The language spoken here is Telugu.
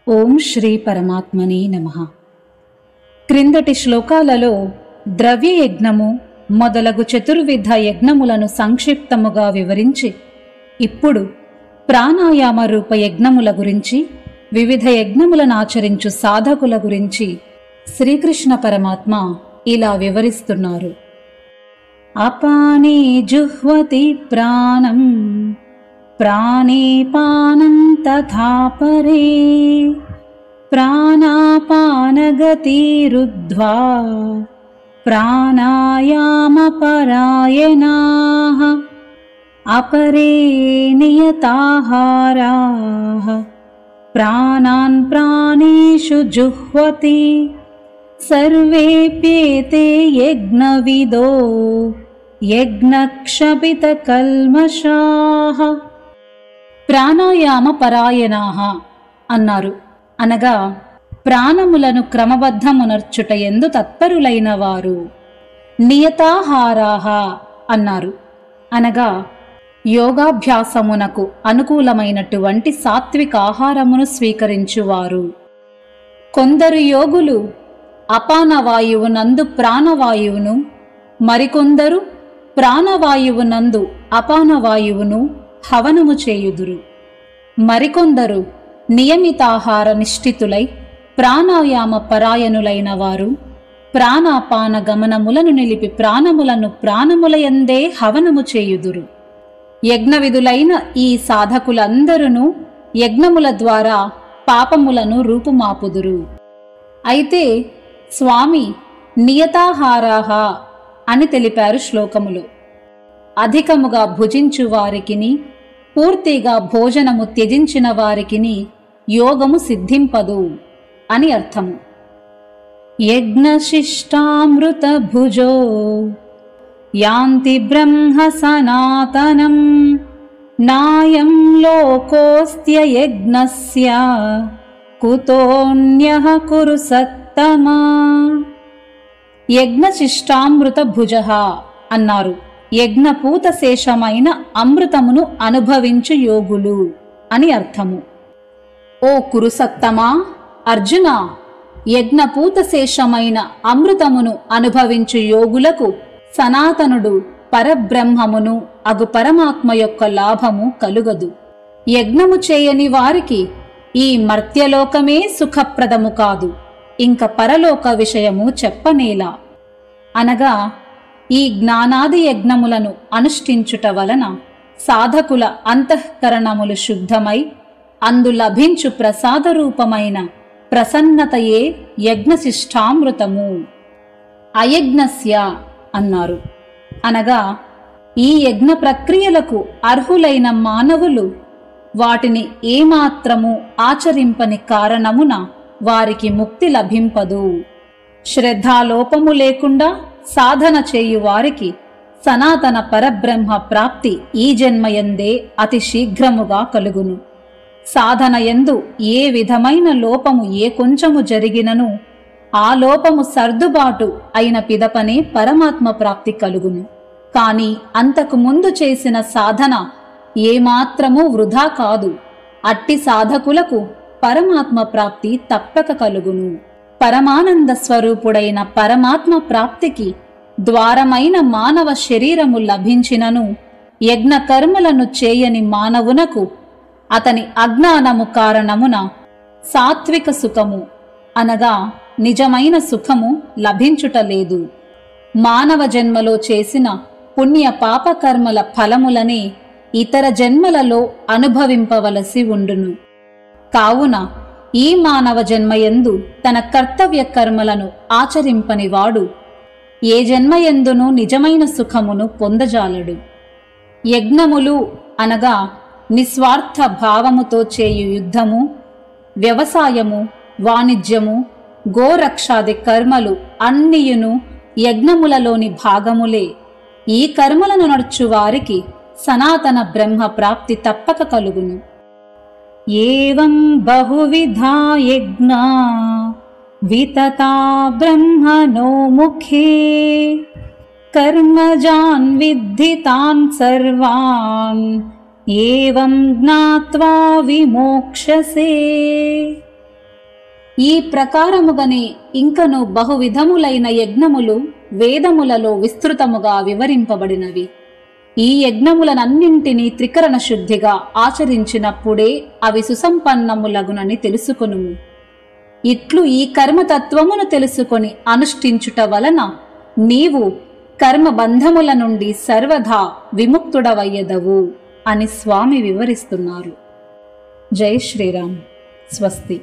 ఓం శ్రీ పరమాత్మనే నమః. క్రిందటి శ్లోకాలలో ద్రవ్యయజ్ఞము మొదలగు చతుర్విధ యజ్ఞములను సంక్షిప్తముగా వివరించి ఇప్పుడు ప్రాణాయామ రూప యజ్ఞముల గురించి, వివిధ యజ్ఞములను ఆచరించు సాధకుల గురించి శ్రీకృష్ణ పరమాత్మ ఇలా వివరిస్తున్నారు. అపానే జుహ్వతి ప్రాణం ప్రాణే పానం తథా పరే ప్రాణాపానగతిరుద్ధ్వా ప్రాణాయామపరాయణాః అపరే నియతాహారాః ప్రాణాన్ ప్రాణేషు జుహ్వతి సర్వేప్యేతే యజ్ఞవిదో యజ్ఞక్షపితకల్మషాః. ప్రాణాయామ పరాయణాః అన్నారు. అనగా ప్రాణములను క్రమబద్ధమునర్చుట యందు తత్పరులైన వారు. నియతాహారాః అన్నారు. అనగా యోగాభ్యాసమునకు అనుకూలమైనటువంటి సాత్విక ఆహారమును స్వీకరించువారు. కొందరు యోగులు అపానవాయువునందు ప్రాణవాయువును, మరికొందరు ప్రాణవాయువునందు అపానవాయువును హవనము చేయుదురు. మరికొందరు నియమితాహార నిష్ఠితులై ప్రాణాయామ పరాయణులైన వారు ప్రాణాపాన గమనములను నిలిపి ప్రాణములను ప్రాణములయందే హవనము చేయుదురు. యజ్ఞవిధులైన ఈ సాధకులందరూ యజ్ఞముల ద్వారా పాపములను రూపుమాపుదురు. అయితే స్వామి నియతాహారాః అని తెలిపారు శ్లోకములో. అధికముగా భుజించు వారికిని, పూర్తిగా భోజనము త్యజించిన వారికిని యోగము సిద్ధింపదు అని అర్థము. యజ్ఞశిష్టామృత భుజో యాంతి బ్రహ్మ సనాతనం నాయం లోకోస్త్యయజ్ఞస్య కుతోన్యః కురు సత్తమా. యజ్ఞశిష్టామృత భుజః అన్నారు. యజ్ఞపూత శేషమైన అమృతమును అనుభవించు యోగులు అని అర్థము. ఓ కురుసత్తమా, అర్జున, యజ్ఞపూత శేషమైన అమృతమును అనుభవించు యోగులకు సనాతనుడు పరబ్రహ్మమును అగు పరమాత్మ యొక్క లాభము కలుగదు. యజ్ఞము చేయని వారికి ఈ మర్త్యలోకమే సుఖప్రదము కాదు, ఇంక పరలోక విషయము చెప్పనేలా. అనగా ఈ జ్ఞానాది యజ్ఞములను అనుష్ఠించుట వలన సాధకుల అంతఃకరణములు శుద్ధమై అందు లభించు ప్రసాదరూపమైన ప్రసన్నతయే యజ్ఞశిష్టామృతము. అయజ్ఞస్య అన్నారు. అనగా ఈ యజ్ఞ ప్రక్రియలకు అర్హులైన మానవులు వాటిని ఏమాత్రము ఆచరింపని కారణమున వారికి ముక్తి లభింపదు. శ్రద్ధాలోపము లేకుండా సాధన చేయు వారికి సనాతన పరబ్రహ్మ ప్రాప్తి ఈ జన్మయందే అతి శీఘ్రముగా కలుగును. సాధన యందు ఏ విధమైన లోపము ఏ కొంచెము జరిగినను ఆ లోపము సర్దుబాటు అయిన పిదపనే పరమాత్మ ప్రాప్తి కలుగును. కాని అంతకు ముందు చేసిన సాధన ఏమాత్రమూ వృధా కాదు. అట్టి సాధకులకు పరమాత్మ ప్రాప్తి తప్పక కలుగును. పరమానంద స్వరూపుడైన పరమాత్మ ప్రాప్తికి ద్వారమైన మానవ శరీరము లభించినను యజ్ఞ కర్మలను చేయని మానవునకు అతని అజ్ఞానము కారణమున సాత్విక సుఖము అనగా నిజమైన సుఖము లభించుటలేదు. మానవ జన్మలో చేసిన పుణ్య పాపకర్మల ఫలములనే ఇతర జన్మలలో అనుభవింపవలసి ఉండును. కావున ఈ మానవ జన్మయందు తన కర్తవ్య కర్మలను ఆచరింపని వాడు ఏ జన్మయందునూ నిజమైన సుఖమును పొందజాలడు. యజ్ఞములు అనగా నిస్వార్థ భావముతో చేయు యుద్ధము, వ్యవసాయము, వాణిజ్యము, గోరక్షాది కర్మలు అన్నియును యజ్ఞములలోని భాగములే. ఈ కర్మలను నడుచు వారికి సనాతన బ్రహ్మ ప్రాప్తి తప్పక కలుగును. ఏవం బహువిధా యజ్ఞా వితతా బ్రహ్మణో ముఖే కర్మజాన్ విద్ధి తాన్ సర్వాన్ ఏవం జ్ఞాత్వా విమోక్షసే. ఈ ప్రకారముగనే ఇంకను బహువిధములైన యజ్ఞములు వేదములలో విస్తృతముగా వివరింపబడినవి. ఈ యజ్ఞములనన్నింటినీ త్రికరణ శుద్ధిగా ఆచరించినప్పుడే అవి సుసంపన్నములగునని తెలుసుకొనుము. ఇట్లు ఈ కర్మతత్వమును తెలుసుకొని అనుష్ఠించుట వలన నీవు కర్మబంధముల నుండి సర్వదా విముక్తుడవయ్యదవు అని స్వామి వివరిస్తున్నారు. జై శ్రీరామ్. స్వస్తి.